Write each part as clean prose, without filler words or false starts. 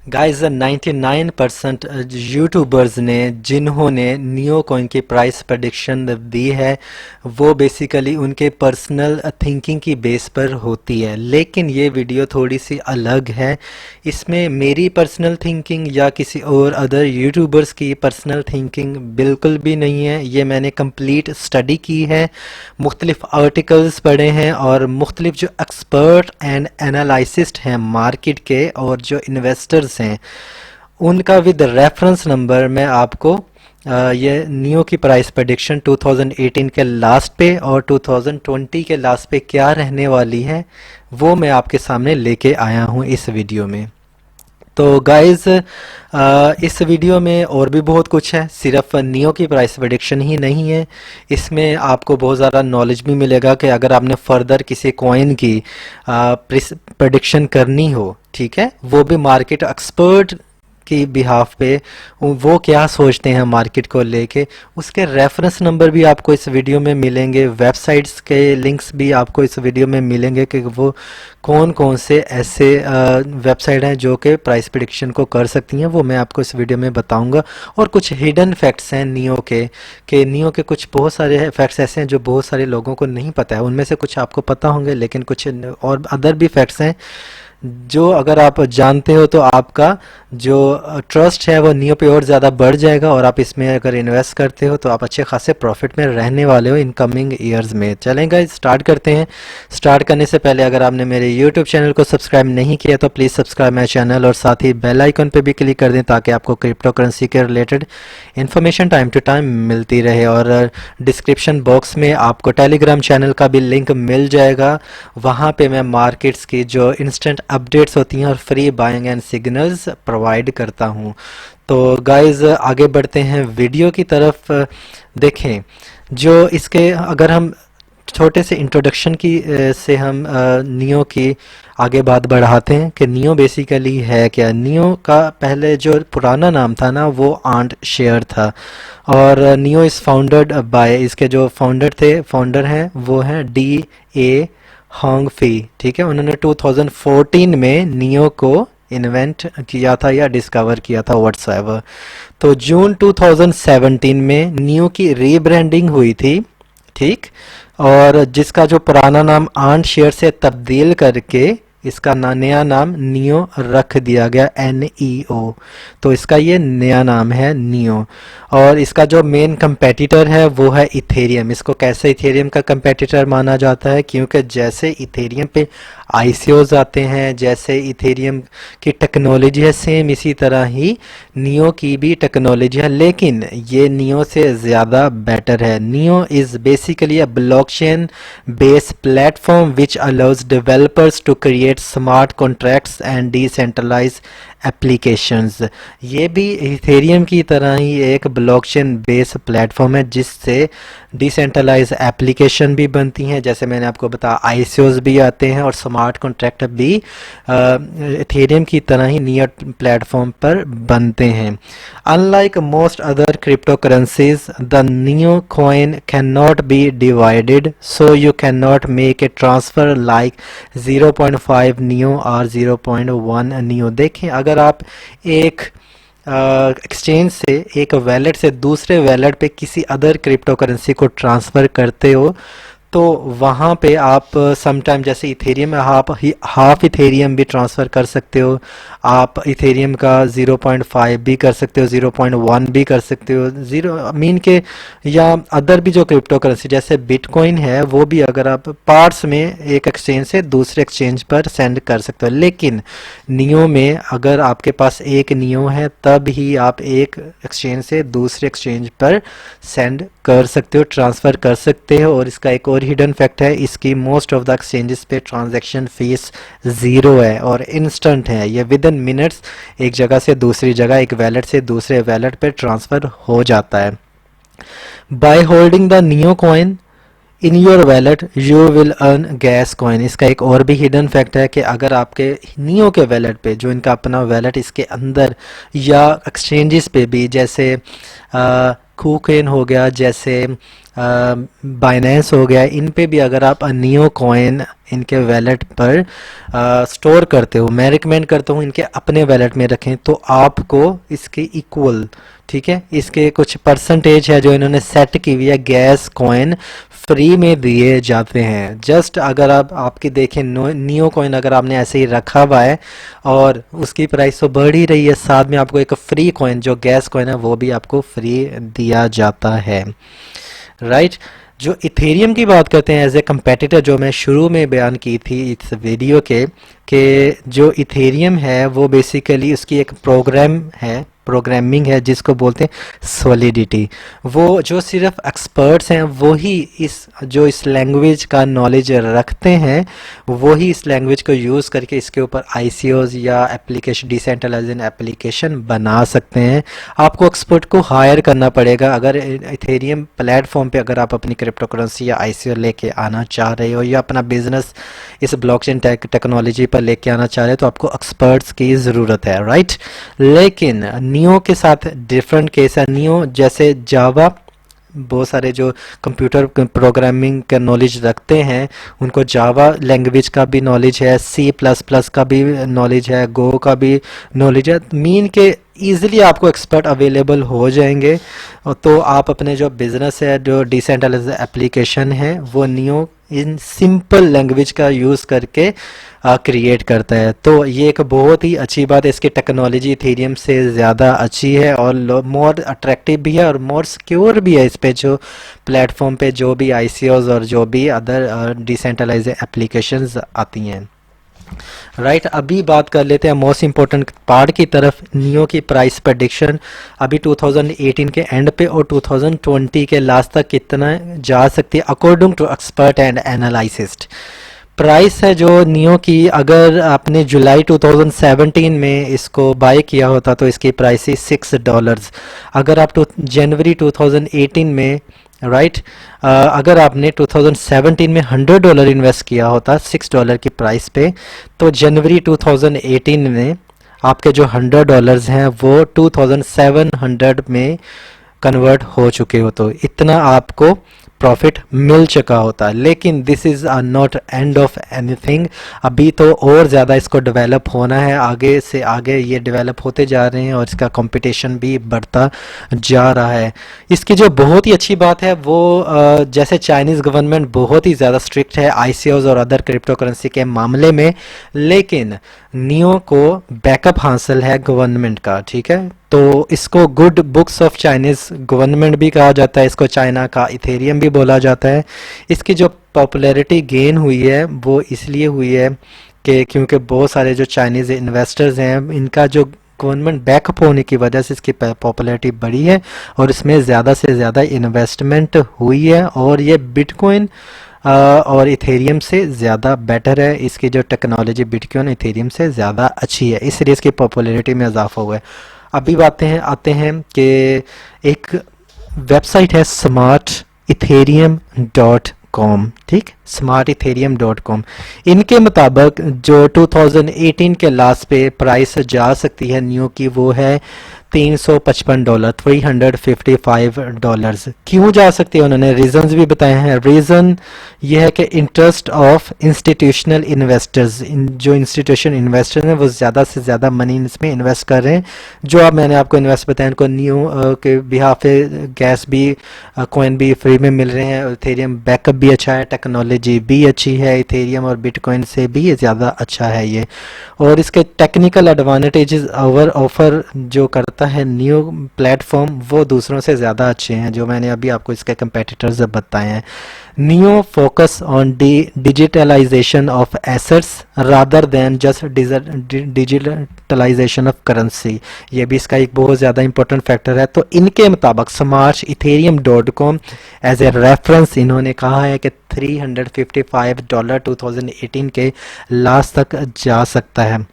Guys 99% YouTubers ने जिन्होंने neo coin की प्राइस प्रेडिक्शन दी है वो बेसिकली उनके पर्सनल थिंकिंग की बेस पर होती है, लेकिन ये वीडियो थोड़ी सी अलग है। इसमें मेरी पर्सनल थिंकिंग या किसी और अदर यूट्यूबर्स की पर्सनल थिंकिंग बिल्कुल भी नहीं है। ये मैंने कंप्लीट स्टडी की है, मुख्तलिफ आर्टिकल्स पढ़े हैं और मुख्तलिफ जो एक्सपर्ट एंड एनालिसिस्ट हैं मार्केट के और जो इन्वेस्टर्स हैं उनका विद रेफरेंस नंबर मैं आपको ये नियो की प्राइस प्रेडिक्शन 2018 के लास्ट पे और 2020 के लास्ट पे क्या रहने वाली है वो मैं आपके सामने लेके आया हूँ इस वीडियो में। तो गाइज़ इस वीडियो में और भी बहुत कुछ है, सिर्फ नियो की प्राइस प्रेडिक्शन ही नहीं है। इसमें आपको बहुत ज़्यादा नॉलेज भी मिलेगा कि अगर आपने फर्दर किसी कॉइन की प्रेडिक्शन करनी हो, ठीक है, वो भी मार्केट एक्सपर्ट की बिहाफ पे वो क्या सोचते हैं मार्केट को लेके, उसके रेफरेंस नंबर भी आपको इस वीडियो में मिलेंगे, वेबसाइट्स के लिंक्स भी आपको इस वीडियो में मिलेंगे कि वो कौन कौन से ऐसे वेबसाइट हैं जो कि प्राइस प्रेडिक्शन को कर सकती हैं, वो मैं आपको इस वीडियो में बताऊंगा। और कुछ हिडन फैक्ट्स हैं नियो के नियो के कुछ बहुत सारे फैक्ट्स ऐसे हैं जो बहुत सारे लोगों को नहीं पता है, उनमें से कुछ आपको पता होंगे, लेकिन कुछ और अदर भी फैक्ट्स हैं जो अगर आप जानते हो तो आपका जो ट्रस्ट है वो नियो पे और ज़्यादा बढ़ जाएगा और आप इसमें अगर इन्वेस्ट करते हो तो आप अच्छे खासे प्रॉफिट में रहने वाले हो इन कमिंग ईयर्स में। चलेंगे स्टार्ट करते हैं। स्टार्ट करने से पहले अगर आपने मेरे यूट्यूब चैनल को सब्सक्राइब नहीं किया तो प्लीज़ सब्सक्राइब माई चैनल और साथ ही बेल आइकन पे भी क्लिक कर दें ताकि आपको क्रिप्टो करेंसी के related information time to time मिलती रहे। और डिस्क्रिप्शन बॉक्स में आपको टेलीग्राम चैनल का भी लिंक मिल जाएगा, वहाँ पे मैं मार्केट्स की जो इंस्टेंट अपडेट्स होती हैं और free buying and signals provide करता हूँ। तो गाइज आगे बढ़ते हैं वीडियो की तरफ। देखें जो इसके अगर हम छोटे से इंट्रोडक्शन की से हम नियो की आगे बात बढ़ाते हैं कि नियो बेसिकली है क्या। नियो का पहले जो पुराना नाम था ना वो आंट शेयर था और नियो इज़ फाउंडेड बाय, इसके जो फाउंडर हैं वो हैं DA होंग फी, ठीक है। उन्होंने 2014 में नियो को इन्वेंट किया था या डिस्कवर किया था व्हाट्सएवर। तो जून 2017 में नियो की रीब्रांडिंग हुई थी, ठीक, और जिसका जो पुराना नाम आंट शेयर से तब्दील करके इसका नया नाम नियो रख दिया गया, NEO। तो इसका ये नया नाम है नियो। और इसका जो मेन कंपेटिटर है वो है इथेरियम। इसको कैसे इथेरियम का कंपेटिटर माना जाता है, क्योंकि जैसे इथेरियम पे ICOs आते हैं, जैसे इथेरियम की टेक्नोलॉजी है सेम इसी तरह ही नियो की भी टेक्नोलॉजी है, लेकिन ये नियो से ज़्यादा बेटर है। Neo is basically a blockchain based platform which allows developers to create smart contracts and decentralise applications. ये भी इथेरियम की तरह ही एक ब्लॉकचेन बेस्ड प्लेटफॉर्म है जिससे डिसेंट्रलाइज एप्लीकेशन भी बनती हैं, जैसे मैंने आपको बताया ICOs भी आते हैं और स्मार्ट कॉन्ट्रैक्ट भी इथेरियम की तरह ही नियर प्लेटफॉर्म पर बनते हैं। Unlike most other crypto currencies the neo coin can not be divided, so you can not make a transfer like 0.5 neo और 0.1 नियो। देखें अगर आप एक एक्सचेंज से एक वैलेट से दूसरे वैलेट पे किसी अदर क्रिप्टो करेंसी को ट्रांसफ़र करते हो तो वहाँ पे आप समटाइम जैसे इथेरियम में आप हाफ इथेरियम भी ट्रांसफ़र कर सकते हो, आप इथेरियम का 0.5 भी कर सकते हो, 0.1 भी कर सकते हो, ज़ीरो मीन के, या अदर भी जो क्रिप्टो करेंसी जैसे बिटकॉइन है वो भी अगर आप पार्ट्स में एक एक्सचेंज से दूसरे एक्सचेंज पर सेंड कर सकते हो। लेकिन नियो में अगर आपके पास एक नियो है तब ही आप एक एक्सचेंज से दूसरे एक्सचेंज पर सेंड कर सकते हो, ट्रांसफ़र कर सकते हो। और इसका एक और हिडन फैक्ट है, इसकी मोस्ट ऑफ द एक्सचेंजेस पे ट्रांजैक्शन फीस 0 है और इंस्टेंट है। ये विद इन मिनट्स एक जगह से दूसरी जगह, एक वैलेट से दूसरे वैलेट पे ट्रांसफ़र हो जाता है। By holding the neo coin in your wallet you will earn gas coin. इसका एक और भी हिडन फैक्ट है कि अगर आपके नियो के वैलेट पे, जो इनका अपना वैलेट इसके अंदर या एक्सचेंजेस पे भी, जैसे KuCoin हो गया, जैसे बाइनेंस हो गया, इन पे भी अगर आप नियो कॉइन इनके वैलेट पर स्टोर करते हो, मैं रिकमेंड करता हूँ इनके अपने वैलेट में रखें तो आपको इसके इक्वल, ठीक है, इसके कुछ परसेंटेज है जो इन्होंने सेट की हुई है, गैस कॉइन फ्री में दिए जाते हैं। जस्ट अगर आप आपकी देखें नियो कॉइन अगर आपने ऐसे ही रखा हुआ है और उसकी प्राइस तो बढ़ ही रही है, साथ में आपको एक फ्री कॉइन जो गैस कॉइन है वो भी आपको फ्री दिया जाता है, राइट। जो इथेरियम की बात करते हैं एज ए कंपेटिटर, जो मैं शुरू में बयान की थी इस वीडियो के, कि जो इथेरियम है वो बेसिकली उसकी एक प्रोग्रामिंग है जिसको बोलते हैं सॉलिडिटी। वो जो सिर्फ एक्सपर्ट्स हैं वही इस लैंग्वेज का नॉलेज रखते हैं, वही इस लैंग्वेज को यूज़ करके इसके ऊपर ICOs या एप्लीकेशन, डिसेंट्रलाइजेशन एप्लीकेशन बना सकते हैं। आपको एक्सपर्ट को हायर करना पड़ेगा अगर इथेरियम प्लेटफॉर्म पे अगर आप अपनी क्रिप्टो करेंसी या ICO लेके आना चाह रहे हो या अपना बिजनेस इस ब्लॉकचेन टेक्नोलॉजी पर लेके आना चाह रहे हो तो आपको एक्सपर्ट्स की ज़रूरत है, राइट। लेकिन नियो के साथ डिफरेंट केस है। नियो जैसे जावा, बहुत सारे जो कंप्यूटर प्रोग्रामिंग का नॉलेज रखते हैं उनको जावा लैंग्वेज का भी नॉलेज है, C++ का भी नॉलेज है, गो का भी नॉलेज है। मीन के ईजिली आपको एक्सपर्ट अवेलेबल हो जाएंगे, तो आप अपने जो बिजनेस है, जो डिसेंट्रलाइज्ड एप्लीकेशन है, वो नियो इन सिंपल लैंग्वेज का यूज़ करके क्रिएट करता है। तो ये एक बहुत ही अच्छी बात है, इसकी टेक्नोलॉजी इथेरियम से ज़्यादा अच्छी है और मोर अट्रैक्टिव भी है और मोर सिक्योर भी है। इस पे जो प्लेटफॉर्म पे जो भी ICOs और जो भी अदर डिसेंट्रलाइज्ड एप्लीकेशंस आती हैं, राइट। अभी बात कर लेते हैं मोस्ट इम्पोर्टेंट पार्ट की तरफ, नियो की प्राइस प्रेडिक्शन अभी 2018 के एंड पे और 2020 के लास्ट तक कितना जा सकती है according to expert and analyst. Price है जो नियो की, अगर आपने जुलाई 2017 में इसको बाय किया होता तो इसकी प्राइस थी $6। अगर आप जनवरी 2018 में, राइट, अगर आपने 2017 में $100 इन्वेस्ट किया होता $6 की प्राइस पे, तो जनवरी 2018 में आपके जो $100 हैं वो 2700 में कन्वर्ट हो चुके हो, तो इतना आपको प्रॉफिट मिल चुका होता। लेकिन this is not end of anything, अभी तो और ज़्यादा इसको डेवलप होना है, आगे से आगे ये डेवलप होते जा रहे हैं और इसका कंपटीशन भी बढ़ता जा रहा है। इसकी जो बहुत ही अच्छी बात है वो जैसे चाइनीज़ गवर्नमेंट बहुत ही ज़्यादा स्ट्रिक्ट है ICOs और अदर क्रिप्टो करेंसी के मामले में, लेकिन नियो को बैकअप हासिल है गवर्नमेंट का, ठीक है। तो इसको good books of Chinese government भी कहा जाता है, इसको चाइना का इथेरियम भी बोला जाता है। इसकी जो पॉपुलैरिटी गेन हुई है वो इसलिए हुई है कि क्योंकि बहुत सारे जो चाइनीज़ इन्वेस्टर्स हैं इनका जो गवर्नमेंट बैकअप होने की वजह से इसकी पॉपुलैरिटी बढ़ी है और इसमें ज़्यादा से ज़्यादा इन्वेस्टमेंट हुई है और ये बिटकॉइन और इथेरियम से ज़्यादा बेटर है। इसकी जो टेक्नोलॉजी बिटकॉइन इथेरियम से ज़्यादा अच्छी है, इसलिए इसकी पॉपुलैरिटी में इजाफा हुआ है। अभी आते हैं कि एक वेबसाइट है smartethereum.com, ठीक, smartethereum.com। इनके मुताबिक जो 2018 के लास्ट पे प्राइस जा सकती है नियो की वो है $355, $355। क्यों जा सकती है उन्होंने रीजंस भी बताए हैं। रीज़न ये है कि इंटरेस्ट ऑफ इंस्टीट्यूशनल इन्वेस्टर्स, जो इंस्टीट्यूशन इन्वेस्टर्स हैं वो ज़्यादा से ज़्यादा मनी इसमें इन्वेस्ट कर रहे हैं। जो अब मैंने आपको इन्वेस्ट बताया उनको नियो के बिहाफ पे गैस भी कॉइन भी फ्री में मिल रहे हैं, इथेरियम बैकअप भी अच्छा है, टेक्नोलॉजी भी अच्छी है, इथेरियम और बिटकॉइन से भी ज़्यादा अच्छा है ये। और इसके टेक्निकल एडवांटेजेस ऑफर जो करता है नियो प्लेटफॉर्म वो दूसरों से ज़्यादा अच्छे हैं, जो मैंने अभी आपको इसके कंपेटिटर्स बताए हैं। Neo focus on digitalisation of assets rather than just digitalisation of currency, ये भी इसका एक बहुत ज़्यादा इंपॉर्टेंट फैक्टर है। तो इनके मुताबिक smartethereum.com एज ए रेफरेंस इन्होंने कहा है कि $355 2018 के लास्ट तक जा सकता है।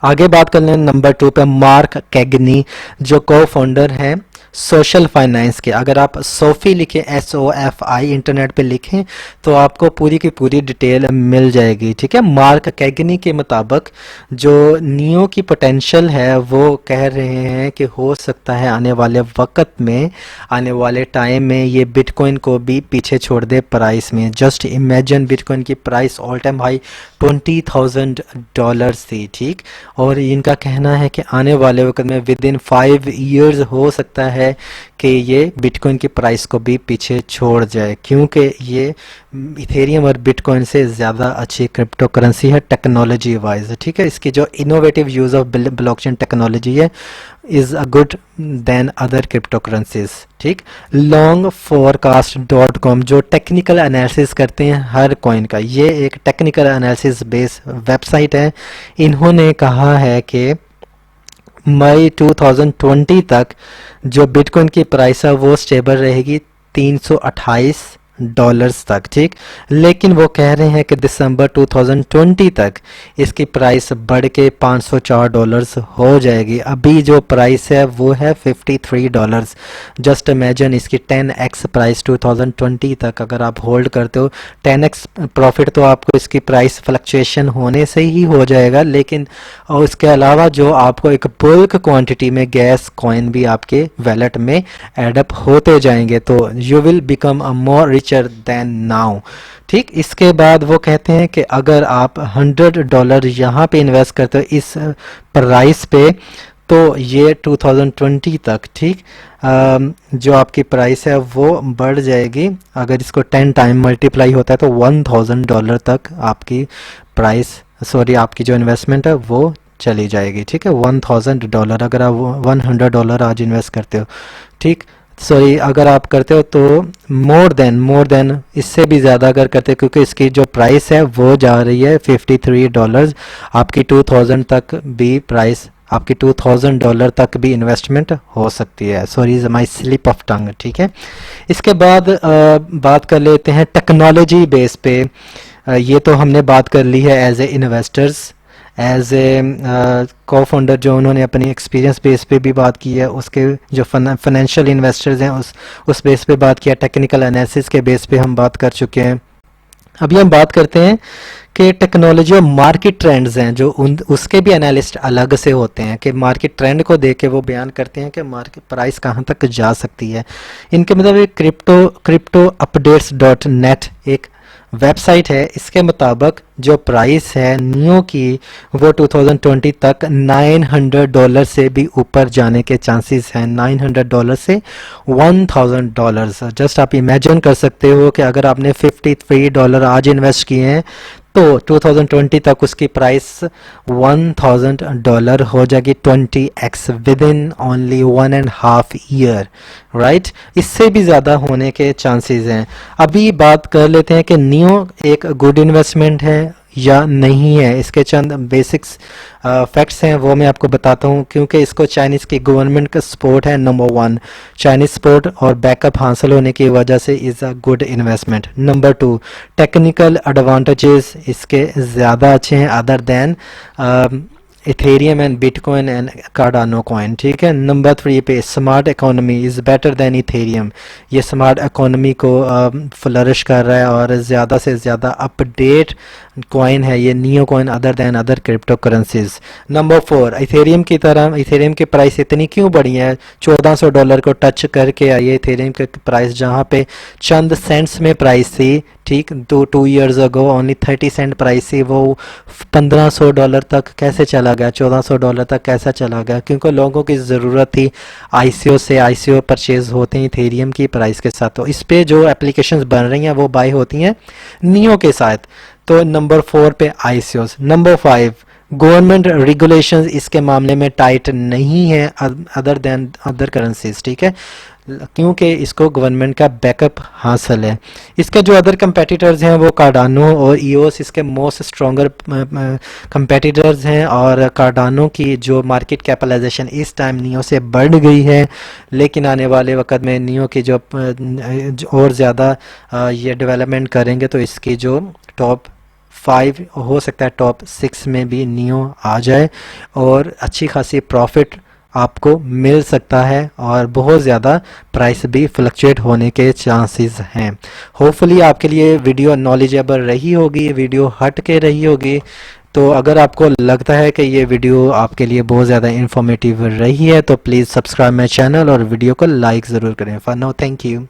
आगे बात कर लें नंबर 2 पे, मार्क कैगनी जो को फाउंडर हैं सोशल फाइनेंस के। अगर आप सोफी लिखें, SOFI, इंटरनेट पे लिखें तो आपको पूरी की पूरी डिटेल मिल जाएगी, ठीक है। मार्क कैगनी के मुताबिक जो नियो की पोटेंशियल है वो कह रहे हैं कि हो सकता है आने वाले वक्त में, आने वाले टाइम में ये बिटकॉइन को भी पीछे छोड़ दे प्राइस में। जस्ट इमेजिन, बिटकॉइन की प्राइस ऑल टाइम हाई $20,000 थी, ठीक। और इनका कहना है कि आने वाले वक्त में विद इन 5 ईयर्स हो सकता है कि ये बिटकॉइन की प्राइस को भी पीछे छोड़ जाए, क्योंकि ये इथेरियम और बिटकॉइन से ज़्यादा अच्छी क्रिप्टो करेंसी है टेक्नोलॉजी वाइज, ठीक है। इसकी जो innovative use of blockchain technology है is a good then other crypto currencies, ठीक। longforecast.com जो टेक्निकल एनालिसिस करते हैं हर कॉइन का, ये एक टेक्निकल एनालिसिस बेस्ड वेबसाइट है। इन्होंने कहा है कि मई 2020 तक जो बिटकॉइन की प्राइस है वो स्टेबल रहेगी $328 तक, ठीक। लेकिन वो कह रहे हैं कि दिसंबर 2020 तक इसकी प्राइस बढ़ के $504 हो जाएगी। अभी जो प्राइस है वो है $53। जस्ट इमेजिन, इसकी 10x प्राइस 2020 तक अगर आप होल्ड करते हो, 10x प्रॉफिट तो आपको इसकी प्राइस फ्लक्चुएशन होने से ही हो जाएगा, लेकिन और उसके अलावा जो आपको एक बल्क क्वांटिटी में गैस कॉइन भी आपके वैलेट में एडअप होते जाएंगे, तो you will become a more richer than now, ठीक। इसके बाद वो कहते हैं कि अगर आप $100 यहाँ पे इन्वेस्ट करते हो इस प्राइस पे, तो ये 2020 तक, ठीक, जो आपकी प्राइस है वो बढ़ जाएगी। अगर इसको 10 टाइम मल्टीप्लाई होता है तो $1,000 तक आपकी प्राइस, सॉरी आपकी जो इन्वेस्टमेंट है वो चली जाएगी, ठीक है। $1,000 अगर आप $100 आज इन्वेस्ट करते हो, ठीक, सॉरी अगर आप करते हो तो मोर देन इससे भी ज़्यादा अगर करते हो, क्योंकि इसकी जो प्राइस है वो जा रही है $53, आपकी 2000 तक भी प्राइस, आपकी $2,000 तक भी इन्वेस्टमेंट हो सकती है। Sorry my slip of tongue, ठीक है। इसके बाद बात कर लेते हैं टेक्नोलॉजी बेस पे। ये तो हमने बात कर ली है as a investors, as a cofounder जो उन्होंने अपनी एक्सपीरियंस बेस पे भी बात की है, उसके जो फाइनेंशियल इन्वेस्टर्स हैं उस बेस पे बात किया, टेक्निकल एनालिसिस के बेस पे हम बात कर चुके हैं। अभी हम बात करते हैं कि टेक्नोलॉजी और मार्केट ट्रेंड्स हैं जो उसके भी एनालिस्ट अलग से होते हैं, कि मार्केट ट्रेंड को देख के वो बयान करते हैं कि मार्केट प्राइस कहाँ तक जा सकती है। इनके मतलब क्रिप्टो अपडेट्स .net एक वेबसाइट है, इसके मुताबिक जो प्राइस है नियो की वो 2020 तक $900 से भी ऊपर जाने के चांसेस हैं, $900 से $1,000। जस्ट आप इमेजिन कर सकते हो कि अगर आपने $53 आज इन्वेस्ट किए हैं तो 2020 तक उसकी प्राइस $1,000 हो जाएगी, 20x with in only 1.5 year, right. इससे भी ज़्यादा होने के चांसेस हैं। अभी बात कर लेते हैं कि नियो एक गुड इन्वेस्टमेंट है या नहीं है। इसके चंद बेसिक्स फैक्ट्स हैं वो मैं आपको बताता हूँ, क्योंकि इसको चाइनीज़ की गवर्नमेंट का सपोर्ट है। नंबर 1, चाइनीज़ सपोर्ट और बैकअप हासिल होने की वजह से is a good investment. Number 2, technical advantages इसके ज़्यादा अच्छे हैं other than Ethereum and bitcoin and Cardano coin, ठीक है। नंबर 3 पे smart economy is better than Ethereum, ये स्मार्ट इकोनॉमी को फ्लरिश कर रहा है और ज़्यादा से ज़्यादा अपडेट कॉइन है ये neo coin other than other crypto currencies. Number 4, Ethereum की तरह इथेरियम की प्राइस इतनी क्यों बढ़ी है, $1,400 को टच करके आई है इथेरियम की प्राइस, जहाँ पे चंद सेंट्स में प्राइस थी, ठीक, 2 years ago only 30 cent price थी, वो $1,500 तक कैसे चला गया, $1,400 तक कैसा चला गया, क्योंकि लोगों की ज़रूरत थी आईसीओ से। आईसीओ परचेज होते हैं इथेरियम की प्राइस के साथ, तो इस पे जो एप्लीकेशंस बन रही हैं वो बाय होती हैं नियो के साथ। तो नंबर 4 पे आईसीओस। नंबर 5, गवर्नमेंट रेगुलेशंस इसके मामले में टाइट नहीं है अदर देन अदर करेंसीज, ठीक है, क्योंकि इसको गवर्नमेंट का बैकअप हासिल है। इसके जो अदर कंपेटिटर्स हैं वो कार्डानो और ईओस इसके मोस्ट स्ट्रॉन्गर कंपेटिटर्स हैं, और कार्डानो की जो मार्केट कैपिटलाइजेशन इस टाइम नियो से बढ़ गई है, लेकिन आने वाले वक्त में नियो की जो और ज़्यादा ये डेवलपमेंट करेंगे तो इसकी जो टॉप 5 हो सकता है टॉप 6 में भी नियो आ जाए और अच्छी खासी प्रॉफिट आपको मिल सकता है और बहुत ज़्यादा प्राइस भी फ्लक्चुएट होने के चांसेस हैं। होपफुली आपके लिए वीडियो नॉलेजेबल रही होगी, वीडियो हट के रही होगी। तो अगर आपको लगता है कि ये वीडियो आपके लिए बहुत ज़्यादा इन्फॉर्मेटिव रही है तो प्लीज़ सब्सक्राइब माई चैनल और वीडियो को लाइक ज़रूर करें। For now thank you.